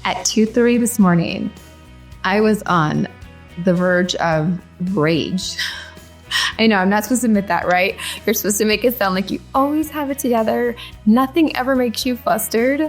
At 2:30 this morning, I was on the verge of rage. I know I'm not supposed to admit that, right? You're supposed to make it sound like you always have it together. Nothing ever makes you flustered.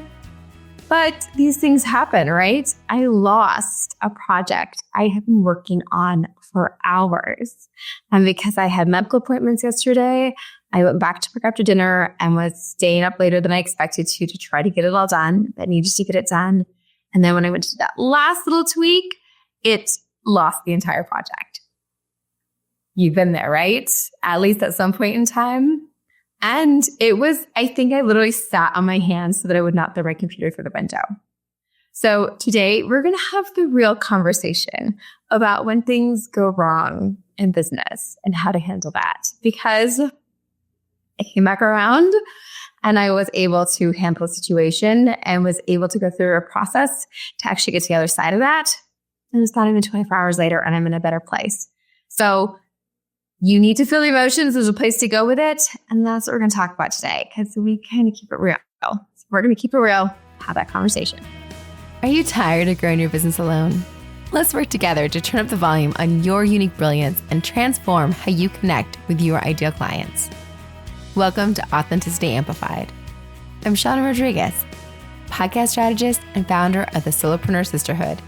But these things happen, right? I lost a project I have been working on for hours. And because I had medical appointments yesterday, I went back to work after dinner and was staying up later than I expected to try to get it all done, but needed to get it done. And then when I went to that last little tweak, it lost the entire project. You've been there, right? At least at some point in time. And I think I literally sat on my hands so that I would not throw my computer through the window. So today we're going to have the real conversation about when things go wrong in business and how to handle that. Because I came back around and I was able to handle the situation and was able to go through a process to actually get to the other side of that. And it's not even 24 hours later and I'm in a better place. So you need to feel the emotions. There's a place to go with it. And that's what we're going to talk about today because we kind of keep it real. So we're going to keep it real, have that conversation. Are you tired of growing your business alone? Let's work together to turn up the volume on your unique brilliance and transform how you connect with your ideal clients. Welcome to Authenticity Amplified. I'm Shawna Rodrigues, podcast strategist and founder of the Solopreneur Sisterhood,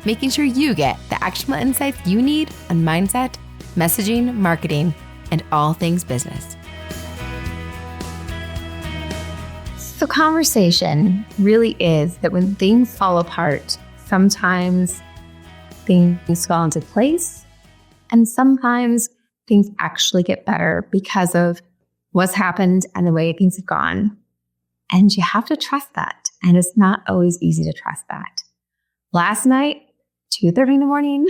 making sure you get the actionable insights you need on mindset, messaging, marketing, and all things business. So conversation really is that when things fall apart, sometimes things fall into place and sometimes things actually get better because of what's happened and the way things have gone. And you have to trust that. And it's not always easy to trust that. Last night, 2:30 in the morning,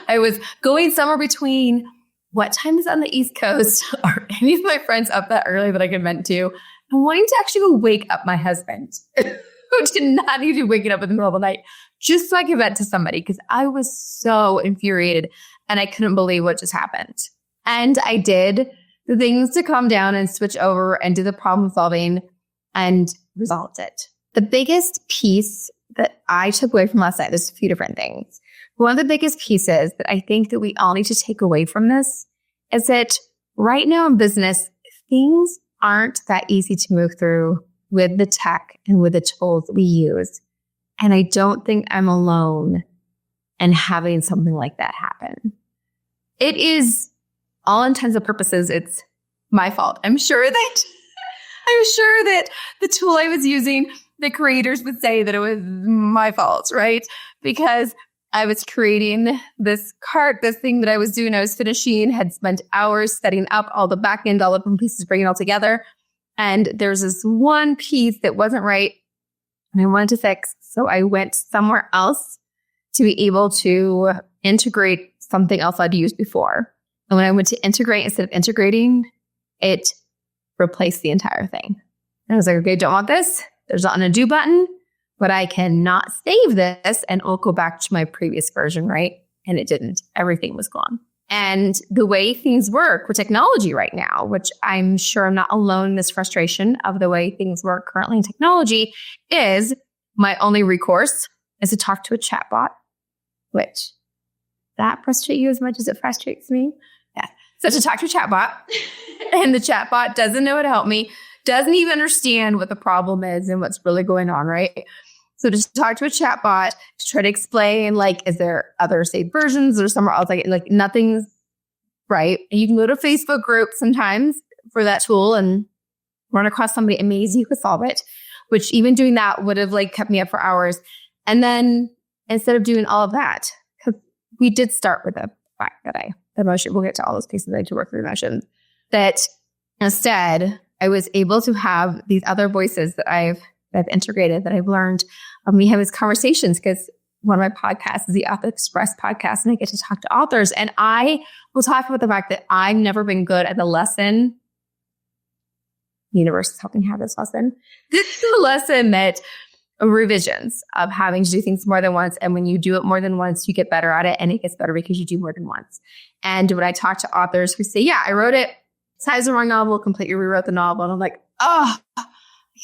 I was going somewhere between what time is on the East Coast or any of my friends up that early that I could vent to and wanting to actually go wake up my husband who did not need to be waking up in the middle of the night just so I could vent to somebody because I was so infuriated and I couldn't believe what just happened. And I did the things to calm down and switch over and do the problem solving and resolved it. The biggest piece that I took away from last night, there's a few different things. One of the biggest pieces that I think that we all need to take away from this is that right now in business, things aren't that easy to move through with the tech and with the tools that we use. And I don't think I'm alone in having something like that happen. It is, all intents and purposes, it's my fault. I'm sure that the tool I was using, the creators would say that it was my fault, right? Because I was creating this cart, this thing that I was doing, I was finishing, had spent hours setting up all the back end, all the different pieces, bringing it all together. And there's this one piece that wasn't right and I wanted to fix. So I went somewhere else to be able to integrate something else I'd used before. And when I went to integrate, instead of integrating, it replaced the entire thing. And I was like, okay, don't want this. There's not an undo button, but I cannot save this and it'll go back to my previous version, right? And it didn't. Everything was gone. And the way things work with technology right now, which I'm sure I'm not alone in this frustration of the way things work currently in technology, is my only recourse is to talk to a chatbot, which that frustrates you as much as it frustrates me. Yeah. So to talk to a chatbot and the chatbot doesn't know how to help me, doesn't even understand what the problem is and what's really going on, right? So just talk to a chatbot to try to explain, like, is there other saved versions or somewhere else? Like nothing's right. And you can go to a Facebook group sometimes for that tool and run across somebody amazing who could solve it, which even doing that would have like kept me up for hours. And then instead of doing all of that, because we did start with the fact that the emotion, we'll get to all those pieces I had to work through emotions, that instead I was able to have these other voices that I've integrated, that I've learned. We have these conversations because one of my podcasts is the Author Express podcast, and I get to talk to authors. And I will talk about the fact that I've never been good at the lesson. The universe is helping me have this lesson. This is the lesson that revisions of having to do things more than once. And when you do it more than once, you get better at it. And it gets better because you do more than once. And when I talk to authors who say, yeah, I wrote it, size the wrong novel, completely rewrote the novel. And I'm like, oh, I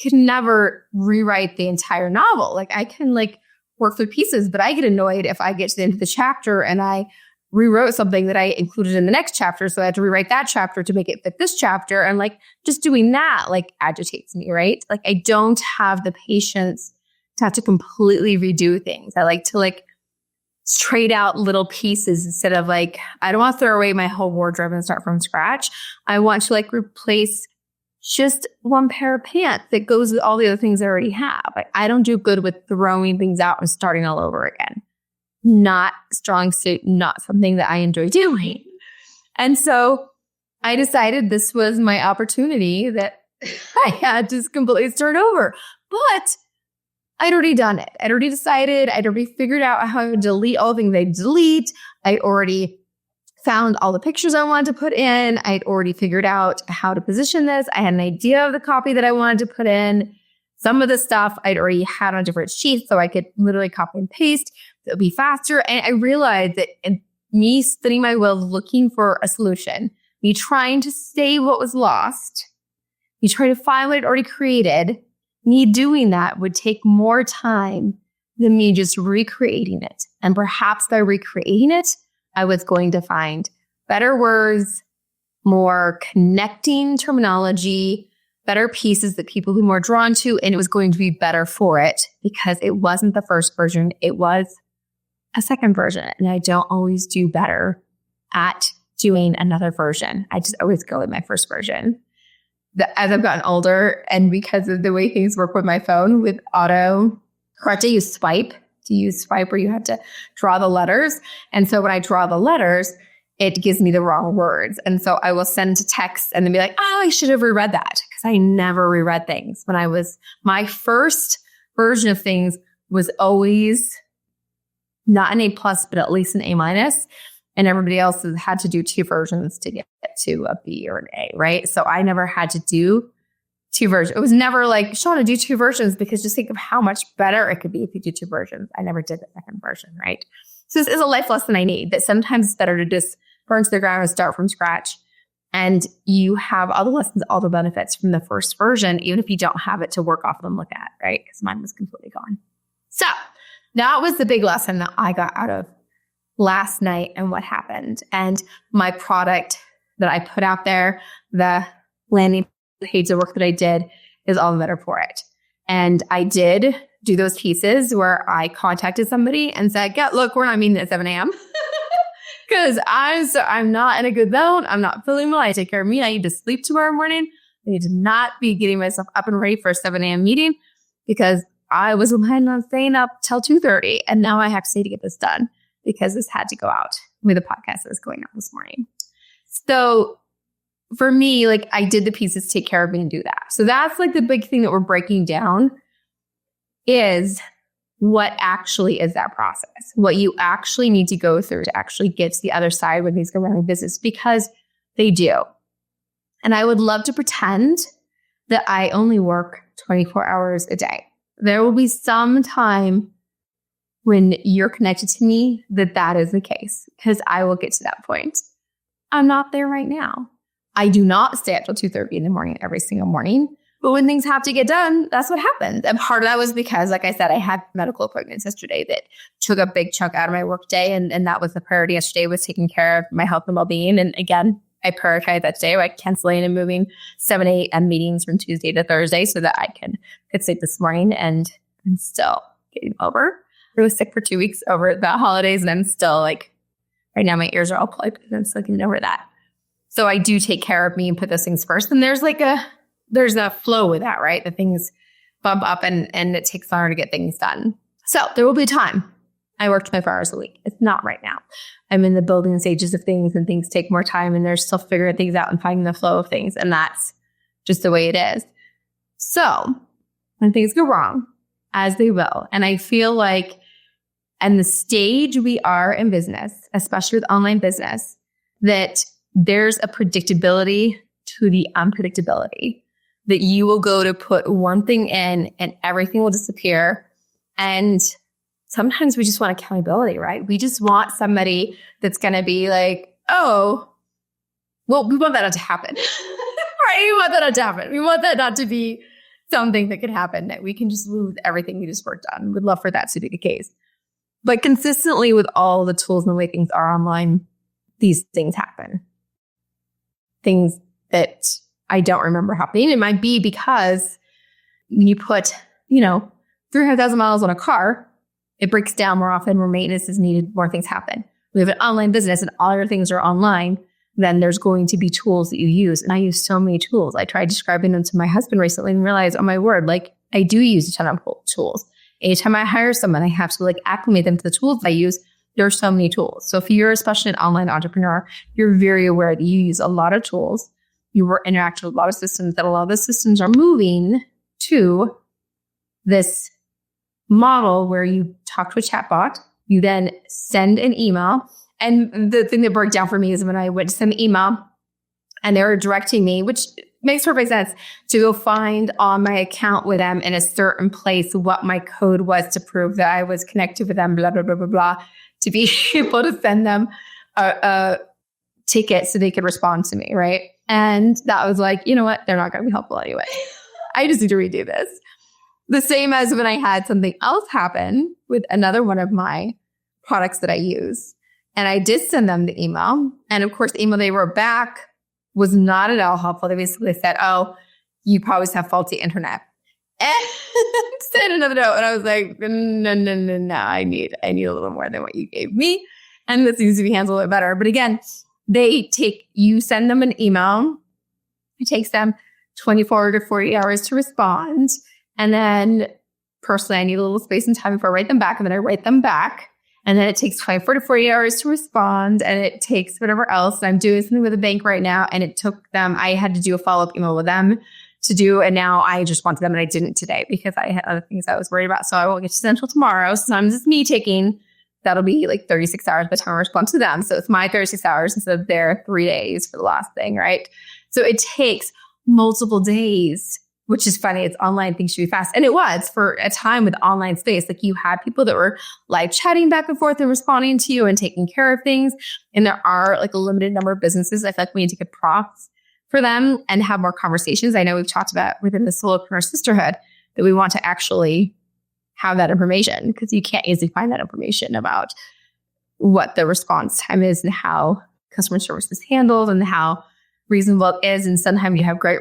could never rewrite the entire novel. Like I can like work through pieces, but I get annoyed if I get to the end of the chapter and I rewrote something that I included in the next chapter. So I had to rewrite that chapter to make it fit this chapter. And like just doing that like agitates me, right? Like I don't have the patience to have to completely redo things. I like to like trade out little pieces instead of like, I don't want to throw away my whole wardrobe and start from scratch. I want to like replace just one pair of pants that goes with all the other things I already have. Like I don't do good with throwing things out and starting all over again. Not strong suit, not something that I enjoy doing. And so I decided this was my opportunity that I had to completely start over. But I'd already done it. I'd already decided. I'd already figured out how to delete all the things I delete. I'd already found all the pictures I wanted to put in. I'd already figured out how to position this. I had an idea of the copy that I wanted to put in. Some of the stuff I'd already had on different sheets, so I could literally copy and paste. It would be faster. And I realized that me spinning my wheels looking for a solution, me trying to save what was lost, me trying to find what I'd already created, me doing that would take more time than me just recreating it. And perhaps by recreating it, I was going to find better words, more connecting terminology, better pieces that people would be more drawn to, and it was going to be better for it because it wasn't the first version. It was a second version. And I don't always do better at doing another version. I just always go with my first version. As I've gotten older and because of the way things work with my phone with auto correct, I use swipe where you have to draw the letters. And so when I draw the letters, it gives me the wrong words. And so I will send to text and then be like, oh, I should have reread that because I never reread things. When I was, my first version of things was always not an A+, but at least an A-. And everybody else has had to do two versions to get to a B or an A, right? So I never had to do two versions. It was never like, Shawna, do two versions because just think of how much better it could be if you do two versions. I never did the second version, right? So this is a life lesson I need, that sometimes it's better to just burn to the ground and start from scratch. And you have all the lessons, all the benefits from the first version, even if you don't have it to work off and look at, right? Because mine was completely gone. So that was the big lesson that I got out of last night and what happened. And my product that I put out there, the landing page of work that I did, is all the better for it. And I did do those pieces where I contacted somebody and said, yeah, look, we're not meeting at 7 a.m. because I'm not in a good zone. I'm not feeling well. I take care of me. I need to sleep tomorrow morning. I need to not be getting myself up and ready for a 7 a.m. meeting because I was planning on staying up till 2:30. And now I have to stay to get this done because this had to go out with the podcast that was going out this morning. So for me, like I did the pieces to take care of me and do that. So that's like the big thing that we're breaking down is what actually is that process, what you actually need to go through to actually get to the other side when things go wrong in business, because they do. And I would love to pretend that I only work 24 hours a day. There will be some time when you're connected to me that is the case, because I will get to that point. I'm not there right now. I do not stay up till 2:30 in the morning every single morning. But when things have to get done, that's what happens. And part of that was because, like I said, I had medical appointments yesterday that took a big chunk out of my work day. And that was the priority yesterday, was taking care of my health and well-being. And again, I prioritized that today by canceling and moving 7 a.m. meetings from Tuesday to Thursday so that I could sleep this morning. And I'm still getting over. I was sick for 2 weeks over the holidays, and I'm still like, right now my ears are all plugged and I'm still getting over that. So I do take care of me and put those things first. And there's a flow with that, right? The things bump up and it takes longer to get things done. So there will be a time I work 24 hours a week. It's not right now. I'm in the building stages of things and things take more time and they're still figuring things out and finding the flow of things. And that's just the way it is. So when things go wrong, as they will, and I feel like in the stage we are in business, especially with online business, that there's a predictability to the unpredictability, that you will go to put one thing in and everything will disappear. And sometimes we just want accountability, right? We just want somebody that's going to be like, oh, well, we want that not to happen. Right? We want that not to happen. We want that not to be something that could happen that we can just lose everything we just worked on. Would love for that to be the case. But consistently with all the tools and the way things are online, these things happen. Things that I don't remember happening. It might be because when you put, 300,000 miles on a car, it breaks down more often, more maintenance is needed, more things happen. We have an online business and all your things are online, then there's going to be tools that you use. And I use so many tools. I tried describing them to my husband recently and realized, oh my word, I do use a ton of tools. Anytime I hire someone, I have to acclimate them to the tools I use. There are so many tools. So if you're especially an online entrepreneur, you're very aware that you use a lot of tools. You interact with a lot of systems, that a lot of the systems are moving to this model where you talk to a chatbot, you then send an email. And the thing that broke down for me is when I went to send an email and they were directing me, which makes perfect sense, to go find on my account with them in a certain place what my code was to prove that I was connected with them, blah, blah, blah, blah, blah, to be able to send them a ticket so they could respond to me, right? And that was you know what? They're not going to be helpful anyway. I just need to redo this. The same as when I had something else happen with another one of my products that I use. And I did send them the email. And of course, the email they wrote back was not at all helpful. They basically said, oh, you probably just have faulty internet. And sent another note. And I was like, no, I need a little more than what you gave me. And this needs to be handled a little better. But again, you send them an email. It takes them 24 to 40 hours to respond. And then personally, I need a little space and time before I write them back. And then I write them back. And then it takes 24 to 40 hours to respond. And it takes whatever else. And I'm doing something with a bank right now. And it took them, I had to do a follow-up email with them to do. And now I just wanted them and I didn't today because I had other things I was worried about. So I won't get to Central tomorrow. Sometimes it's me taking, that'll be 36 hours by the time I respond to them. So it's my 36 hours instead of their 3 days for the last thing, right? So it takes multiple days, which is funny. It's online, things should be fast. And it was for a time with online space. You had people that were live chatting back and forth and responding to you and taking care of things. And there are a limited number of businesses. I feel like we need to get props for them and have more conversations. I know we've talked about within the solopreneur sisterhood that we want to actually have that information because you can't easily find that information about what the response time is and how customer service is handled and how reasonable it is. And sometimes you have great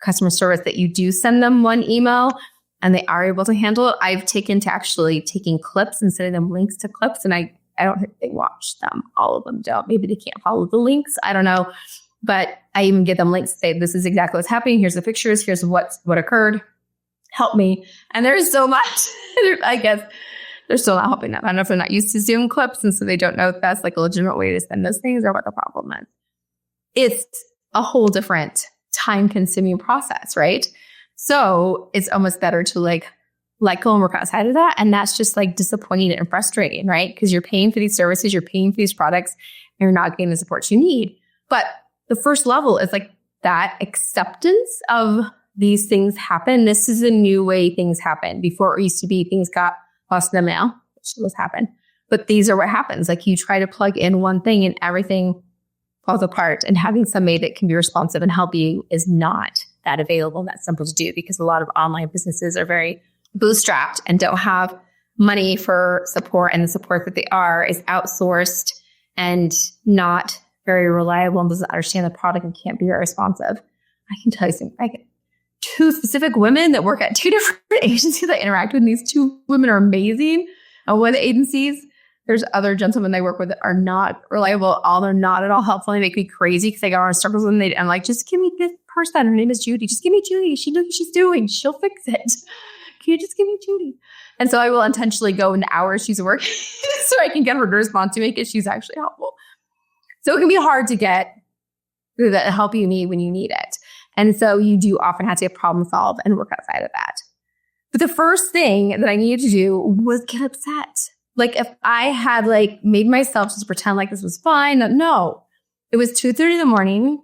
customer service that you do send them one email and they are able to handle it. I've taken to actually taking clips and sending them links to clips. And I don't think they watch them. All of them don't. Maybe they can't follow the links. I don't know. But I even give them links to say, this is exactly what's happening. Here's the pictures. Here's what occurred. Help me. And there's so much. I guess they're still not helping them. I don't know if they're not used to Zoom clips. And so they don't know if that's a legitimate way to send those things or what the problem is. It's a whole different time-consuming process, right? So it's almost better to let go and work outside of that. And that's just disappointing and frustrating, right? Because you're paying for these services, you're paying for these products, and you're not getting the support you need. But the first level is that acceptance of these things happen. This is a new way things happen. Before it used to be things got lost in the mail, which does happen. But these are what happens. You try to plug in one thing and everything falls apart, and having somebody that can be responsive and help you is not that available, that simple to do, because a lot of online businesses are very bootstrapped and don't have money for support, and the support that they are is outsourced and not very reliable and doesn't understand the product and can't be very responsive. I can tell you something. I get 2 specific women that work at 2 different agencies I interact with, and these 2 women are amazing at one of the agencies. There's other gentlemen they work with that are not reliable at all. They're not at all helpful. They make me crazy because they go on circles and I'm like, just give me this person. Her name is Judy. Just give me Judy. She knows what she's doing. She'll fix it. Can you just give me Judy? And so I will intentionally go in the hours she's working so I can get her to respond to me because she's actually helpful. So it can be hard to get the help you need when you need it. And so you do often have to get problem solve and work outside of that. But the first thing that I needed to do was get upset. If I had made myself just pretend this was fine. No, it was 2:30 in the morning.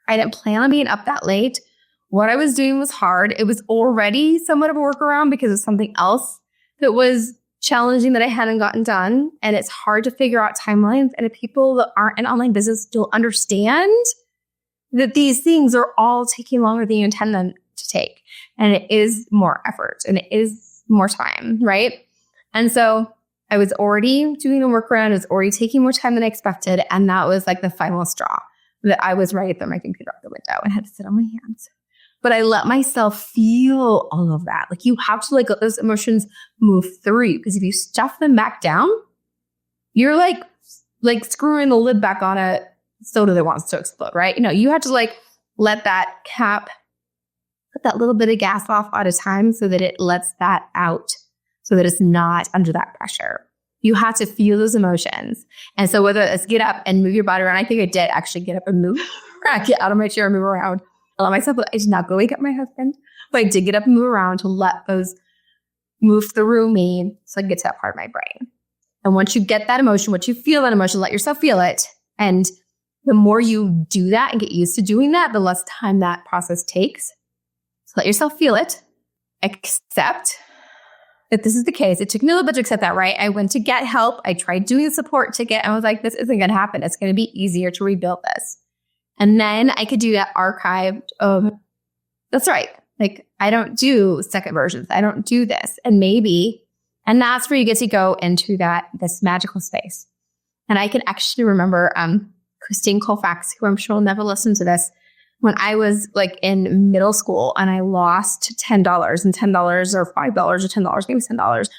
I didn't plan on being up that late. What I was doing was hard. It was already somewhat of a workaround because of something else that was challenging that I hadn't gotten done. And it's hard to figure out timelines. And if people that aren't in online business don't understand that these things are all taking longer than you intend them to take. And it is more effort and it is more time, right? And so I was already doing a workaround. I was already taking more time than I expected. And that was like the final straw that I was ready to throw my computer out the window and had to sit on my hands. But I let myself feel all of that. Like you have to like let those emotions move through you, because if you stuff them back down, you're like screwing the lid back on a soda that wants to explode, right? You have to like let that cap, put that little bit of gas off at a time so that it lets that out, so that it's not under that pressure. You have to feel those emotions. And so whether it's get up and move your body around, I think I did actually get up and move, get out of my chair and move around. I let myself, I did not go wake up my husband, but I did get up and move around to let those move through me so I can get to that part of my brain. And once you get that emotion, once you feel that emotion, let yourself feel it. And the more you do that and get used to doing that, the less time that process takes. So let yourself feel it. Accept that this is the case. It took me a little bit to accept that, right? I went to get help. I tried doing the support ticket. I was like, this isn't going to happen. It's going to be easier to rebuild this. And then I could do that archived of, that's right. Like, I don't do second versions. I don't do this. And that's where you get to go into this magical space. And I can actually remember Christine Colfax, who I'm sure will never listen to this, when I was like in middle school and I lost $10 and $10 or $5 or $10, maybe $10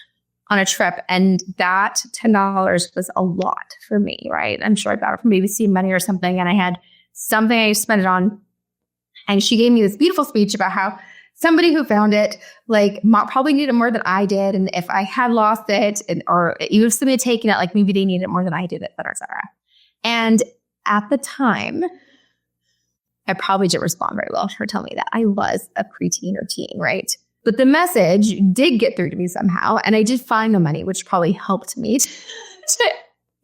on a trip. And that $10 was a lot for me, right? I'm sure I bought it from BBC Money or something. And I had something I spent it on. And she gave me this beautiful speech about how somebody who found it, like, probably needed it more than I did. And if I had lost it, or even if somebody had taken it, like maybe they needed it more than I did, et cetera, et cetera. And at the time, I probably didn't respond very well to her telling me that. I was a preteen or teen, right? But the message did get through to me somehow. And I did find the money, which probably helped me to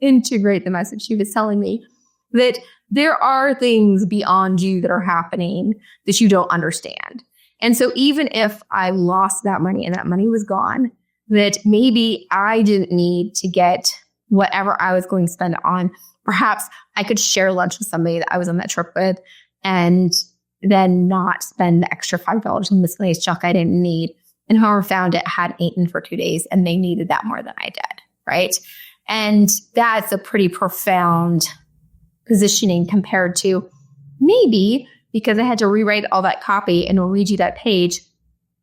integrate the message she was telling me, that there are things beyond you that are happening that you don't understand. And so even if I lost that money and that money was gone, that maybe I didn't need to get whatever I was going to spend on. Perhaps I could share lunch with somebody that I was on that trip with and then not spend the extra $5 on miscellaneous junk I didn't need. And whoever found it had eaten for 2 days and they needed that more than I did, right? And that's a pretty profound positioning compared to maybe, because I had to rewrite all that copy and read you that page,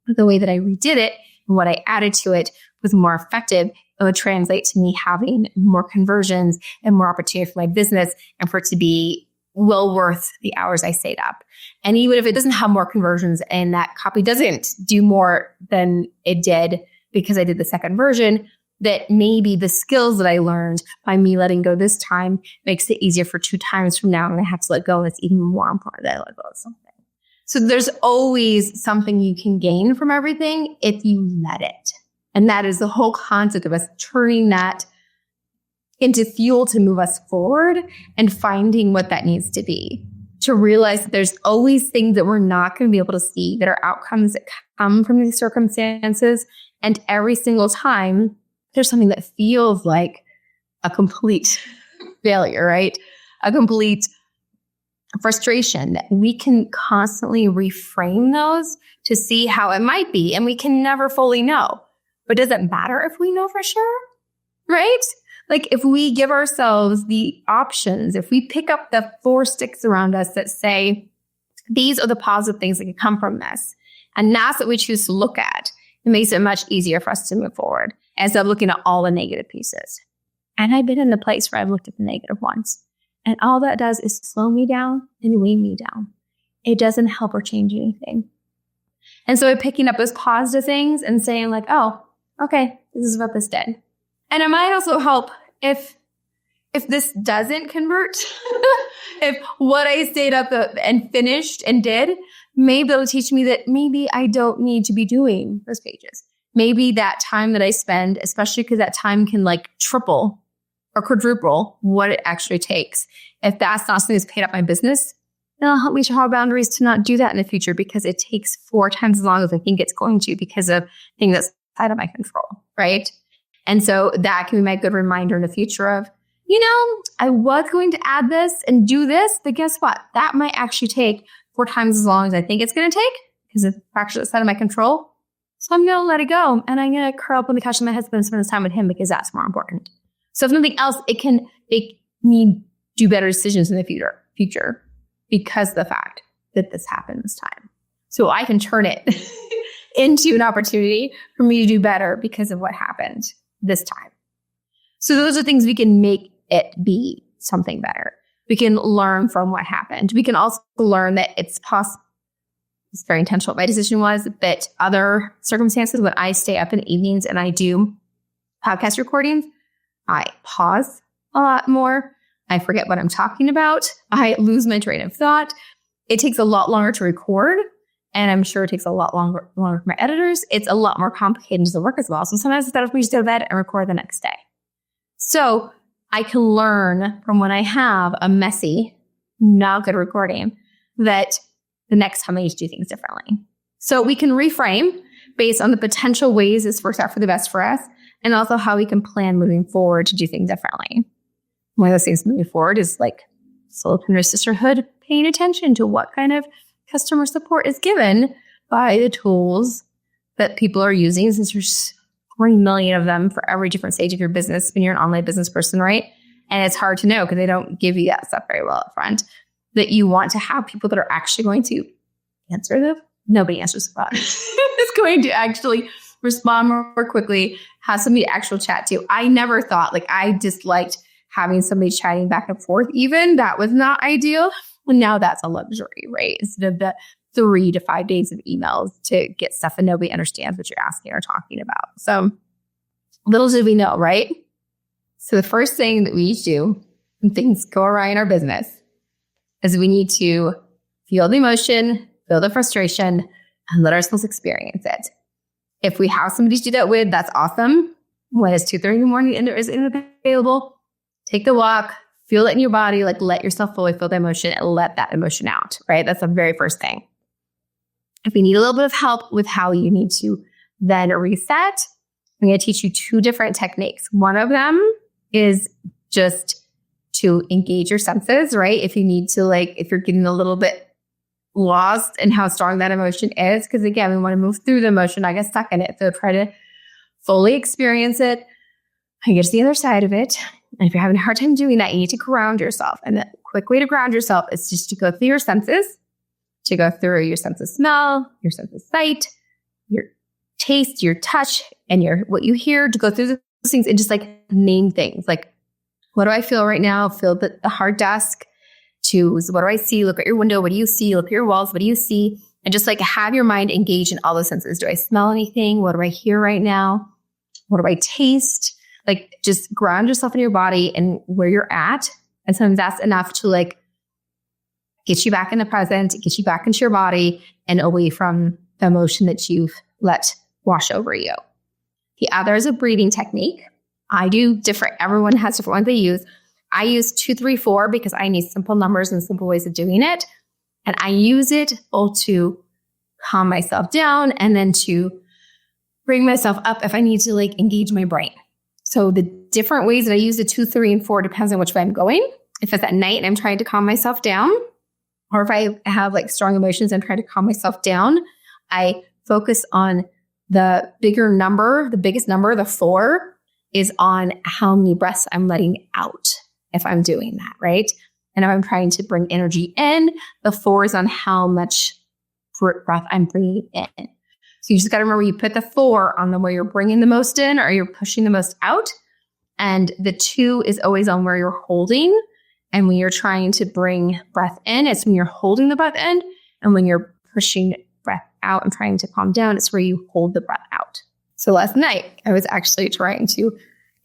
the way that I redid it and what I added to it was more effective. It would translate to me having more conversions and more opportunity for my business and for it to be well worth the hours I stayed up. And even if it doesn't have more conversions and that copy doesn't do more than it did because I did the second version, that maybe the skills that I learned by me letting go this time makes it easier for 2 times from now. And I have to let go. And it's even more important that I let go of something. So there's always something you can gain from everything if you let it. And that is the whole concept of us turning that into fuel to move us forward and finding what that needs to be. To realize that there's always things that we're not going to be able to see, that are outcomes that come from these circumstances. And every single time, there's something that feels like a complete failure, right? A complete frustration. We can constantly reframe those to see how it might be. And we can never fully know. But does it matter if we know for sure? Right? Like if we give ourselves the options, if we pick up the 4 sticks around us that say, these are the positive things that can come from this, and that's what we choose to look at, it makes it much easier for us to move forward instead of looking at all the negative pieces. And I've been in the place where I've looked at the negative ones. And all that does is slow me down and weigh me down. It doesn't help or change anything. And so picking up those positive things and saying like, oh, okay, this is what this did. And it might also help if this doesn't convert, if what I stayed up and finished and did, maybe it'll teach me that maybe I don't need to be doing those pages. Maybe that time that I spend, especially because that time can like triple or quadruple what it actually takes. If that's not something that's paid up my business, it'll help me to have boundaries to not do that in the future because it takes 4 times as long as I think it's going to because of things that's out of my control, right? And so that can be my good reminder in the future of, I was going to add this and do this, but guess what? That might actually take 4 times as long as I think it's going to take because it's a fraction outside of my control. So I'm going to let it go. And I'm going to curl up on the couch with my husband and spend time with him because that's more important. So if nothing else, it can make me do better decisions in the future because of the fact that this happened this time. So I can turn it into an opportunity for me to do better because of what happened this time. So those are things we can make it be something better. We can learn from what happened. We can also learn that it's possible. It's very intentional. My decision was that other circumstances, when I stay up in the evenings and I do podcast recordings, I pause a lot more. I forget what I'm talking about. I lose my train of thought. It takes a lot longer to record. And I'm sure it takes a lot longer for my editors. It's a lot more complicated to work as well. So sometimes it's better for me to go to bed and record the next day. So I can learn from when I have a messy, not good recording that the next time I need to do things differently. So we can reframe based on the potential ways this works out for the best for us, and also how we can plan moving forward to do things differently. One of those things moving forward is like solopreneur sisterhood, paying attention to what kind of customer support is given by the tools that people are using, since there's 3 million of them for every different stage of your business when you're an online business person, right? And it's hard to know because they don't give you that stuff very well up front, that you want to have people that are actually going to answer them. Nobody answers the phone. It's going to actually respond more quickly, have somebody to actually chat to. I never thought, I disliked having somebody chatting back and forth even. That was not ideal. And now that's a luxury, right? Instead of the 3 to 5 days of emails to get stuff and nobody understands what you're asking or talking about. So little did we know, right? So the first thing that we need to do when things go awry in our business is we need to feel the emotion, feel the frustration, and let ourselves experience it. If we have somebody to do that with, that's awesome. When it's 2:30 in the morning and there isn't available, take the walk, feel it in your body, let yourself fully feel the emotion and let that emotion out, right? That's the very first thing. If you need a little bit of help with how you need to then reset, I'm going to teach you 2 different techniques. One of them is just to engage your senses, right? If you need to, if you're getting a little bit lost in how strong that emotion is, because again, we want to move through the emotion, not get stuck in it. So try to fully experience it and get to the other side of it. And if you're having a hard time doing that, you need to ground yourself. And the quick way to ground yourself is just to go through your senses, to go through your sense of smell, your sense of sight, your taste, your touch, and what you hear, to go through those things and just name things. What do I feel right now? Feel the hard desk. Choose, what do I see? Look at your window. What do you see? Look at your walls. What do you see? And just have your mind engaged in all those senses. Do I smell anything? What do I hear right now? What do I taste? Just ground yourself in your body and where you're at. And sometimes that's enough to get you back in the present, get you back into your body and away from the emotion that you've let wash over you. The other is a breathing technique. I do different. Everyone has different ones they use. I use 2, 3, 4 because I need simple numbers and simple ways of doing it. And I use it both to calm myself down and then to bring myself up if I need to engage my brain. So the different ways that I use the 2, 3, and 4 depends on which way I'm going. If it's at night and I'm trying to calm myself down, or if I have strong emotions and I'm trying to calm myself down, I focus on the bigger number, the biggest number, the 4, is on how many breaths I'm letting out if I'm doing that, right? And if I'm trying to bring energy in, the 4 is on how much breath I'm bringing in. So you just got to remember you put the 4 on where you're bringing the most in or you're pushing the most out. And the 2 is always on where you're holding. And when you're trying to bring breath in, it's when you're holding the breath in. And when you're pushing breath out and trying to calm down, it's where you hold the breath out. So last night, I was actually trying to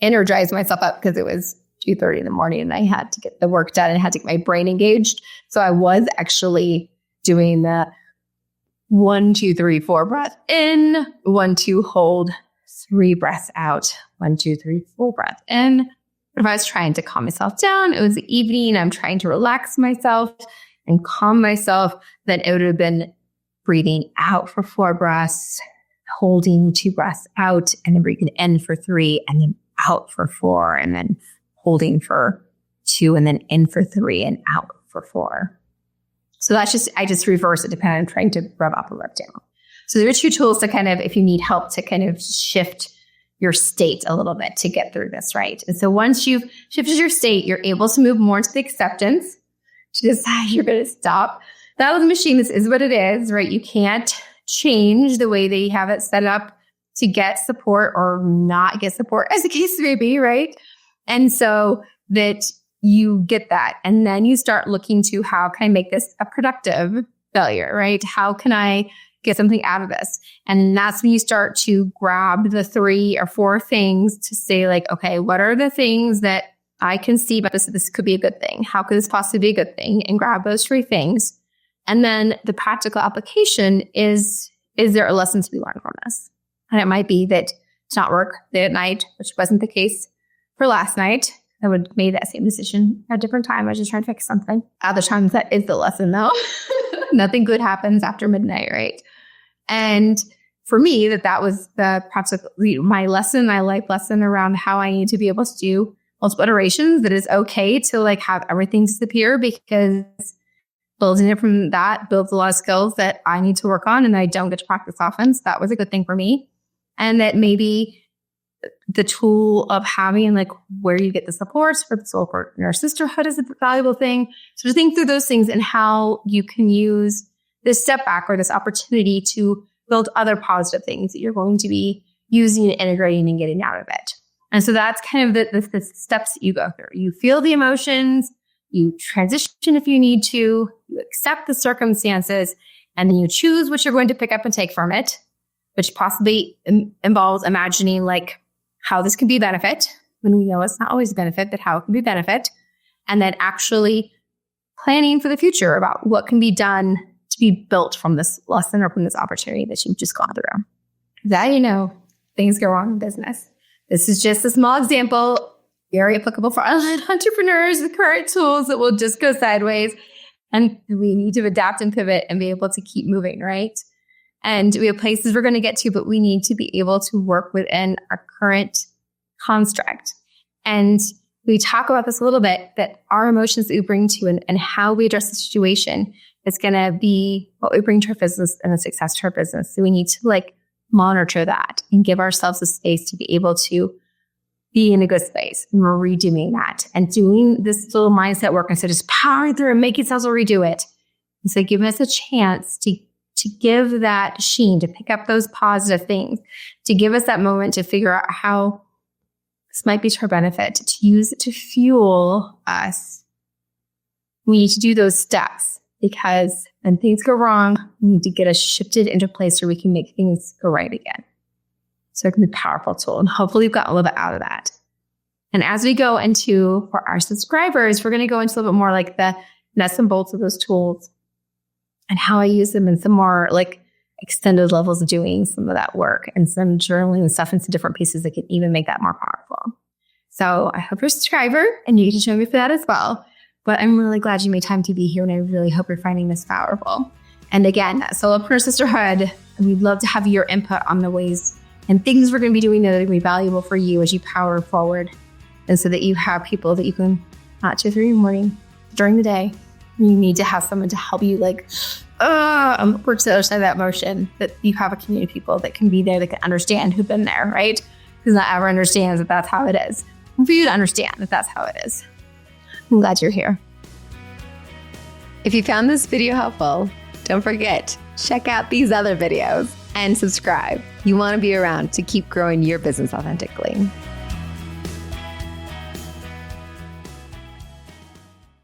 energize myself up because it was 2:30 in the morning and I had to get the work done and I had to get my brain engaged. So I was actually doing the 1, 2, 3, 4 breath in, 1, 2, hold, 3 breaths out, 1, 2, 3, 4 breath in. But if I was trying to calm myself down, it was the evening, I'm trying to relax myself and calm myself, then it would have been breathing out for 4 breaths, holding 2 breaths out, and then breathing in for 3, and then out for 4, and then holding for 2, and then in for 3, and out for 4. So I just reverse it depending on trying to rub up or rub down. So there are 2 tools to kind of, if you need help to kind of shift your state a little bit to get through this, right? And so once you've shifted your state, you're able to move more into the acceptance, to decide you're going to stop. That little machine, this is what it is, right? You can't change the way they have it set up to get support or not get support, as the case may be, right? And so that you get that. And then you start looking to how can I make this a productive failure, right? How can I get something out of this? And that's when you start to grab the 3 or 4 things to say like, okay, what are the things that I can see about this? This could be a good thing. How could this possibly be a good thing? And grab those 3 things. And then the practical application is there a lesson to be learned from this? And it might be that it's not work that night, which wasn't the case for last night. I would have made that same decision at a different time. I was just trying to fix something. Other times that is the lesson though. Nothing good happens after midnight, right? And for me, that was the practical, my lesson, my life lesson around how I need to be able to do multiple iterations, that it's okay to like have everything disappear, because building it from that builds a lot of skills that I need to work on and I don't get to practice often. So that was a good thing for me. And that maybe the tool of having like where you get the supports for the solopreneur sisterhood is a valuable thing. So to think through those things and how you can use this step back or this opportunity to build other positive things that you're going to be using and integrating and getting out of it. And so that's kind of the steps that you go through. You feel the emotions, you transition if you need to, you accept the circumstances, and then you choose what you're going to pick up and take from it, which possibly involves imagining like how this can be a benefit, when we know it's not always a benefit, but how it can be a benefit, and then actually planning for the future about what can be done to be built from this lesson or from this opportunity that you've just gone through. That, things go wrong in business. This is just a small example, very applicable for online entrepreneurs, the current tools that will just go sideways. And we need to adapt and pivot and be able to keep moving, right? And we have places we're going to get to, but we need to be able to work within our current construct. And we talk about this a little bit, that our emotions that we bring to and how we address the situation is going to be what we bring to our business and the success to our business. So we need to monitor that and give ourselves a space to be able to be in a good space. And we're redoing that and doing this little mindset work instead of just powering through and making ourselves redo it. And so giving us a chance to give that sheen, to pick up those positive things, to give us that moment to figure out how this might be to our benefit, to use it to fuel us. We need to do those steps, because when things go wrong, we need to get us shifted into a place where we can make things go right again. So it can be a powerful tool. And hopefully you've got a little bit out of that. And as we go into, for our subscribers, we're going to go into a little bit more like the nuts and bolts of those tools and how I use them in some more extended levels of doing some of that work, and some journaling and stuff into different pieces that can even make that more powerful. So I hope you're a subscriber and you can join me for that as well. But I'm really glad you made time to be here, and I really hope you're finding this powerful. And again, Solopreneur Sisterhood, we'd love to have your input on the ways and things we're going to be doing that are going to be valuable for you as you power forward. And so that you have people that you can, not 2 or 3 in the morning, during the day, you need to have someone to help you work to the other side of that motion, that you have a community of people that can be there, that can understand, who've been there, right? Because not everyone understands that that's how it is. And for you to understand that that's how it is. I'm glad you're here. If you found this video helpful, don't forget, check out these other videos and subscribe. You want to be around to keep growing your business authentically.